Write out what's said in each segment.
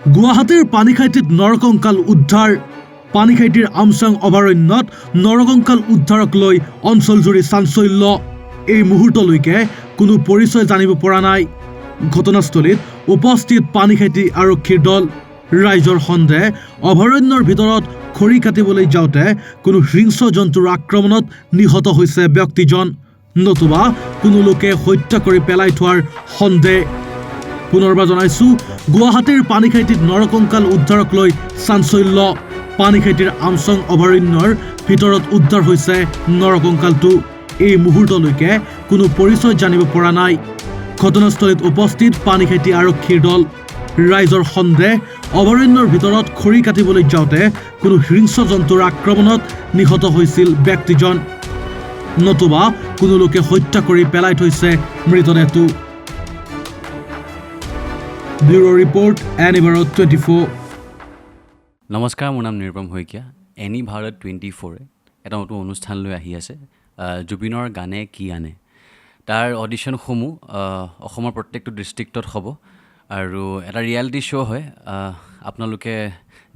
গুৱাহাটীৰ পানীখাইটিত নৰকংকাল উদ্ধাৰ। পানীখাইটিৰ আমচাং অভয়াৰণ্যত নৰকংকাল উদ্ধাৰক লৈ অঞ্চলজুৰি চাঞ্চল্য। এই মুহূৰ্তলৈকে কোনো পৰিচয় জানিব পৰা নাই। ঘটনাস্থলীত উপস্থিত পানীখাইটি আৰক্ষীৰ দল। ৰাইজৰ সন্দেহ অভয়াৰণ্যৰ ভিতৰত খৰি কাটিবলৈ যাওঁতে কোনো হিংস্ৰ জন্তুৰ আক্ৰমণত নিহত হৈছে ব্যক্তিজন, নতুবা কোনো লোকে হত্যা কৰি পেলাই থোৱাৰ সন্দেহ। পুনৰবাৰ জনাইছো, গুৱাহাটীৰ পানীখাইটিত নৰকংকাল উদ্ধাৰক লৈ চাঞ্চল্য। পানীখাইটিৰ আমচং অভয়াৰণ্যৰ ভিতৰত উদ্ধাৰ হৈছে নৰকংকালটো। এই মুহূৰ্তলৈকে কোনো পৰিচয় জানিব পৰা নাই। ঘটনাস্থলীত উপস্থিত পানীখাইটি আৰক্ষীৰ দল। ৰাইজৰ সন্দেহ অভয়াৰণ্যৰ ভিতৰত খৰি কাটিবলৈ যাওঁতে কোনো হিংস্ৰ জন্তুৰ আক্ৰমণত নিহত হৈছিল ব্যক্তিজন, নতুবা কোনো লোকে হত্যা কৰি পেলাই থৈছে মৃতদেহটো। Bureau report, any Bharat 24। নমস্কাৰ, মোৰ নাম নিৰুপম শইকীয়া। এনি ভাৰত 24 এটা নতুন অনুষ্ঠান লৈ আহি আছে, জুবিনৰ গানে কি আনে। তাৰ অডিশ্যনসমূহ অসমৰ প্ৰত্যেকটো ডিষ্ট্ৰিক্টত হ'ব আৰু এটা ৰিয়েলিটি শ্ব' হয়। আপোনালোকে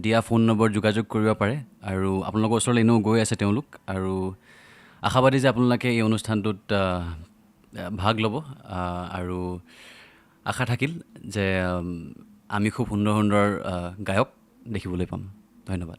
দিয়া ফোন নম্বৰ যোগাযোগ কৰিব পাৰে আৰু আপোনালোকৰ ওচৰলৈ এনেও গৈ আছে তেওঁলোক, আৰু আশাবাদী যে আপোনালোকে এই অনুষ্ঠানটোত ভাগ ল'ব, আৰু আশা থাকিল যে আমি খুব সুন্দৰ সুন্দৰ গায়ক দেখিবলৈ পাম। ধন্যবাদ।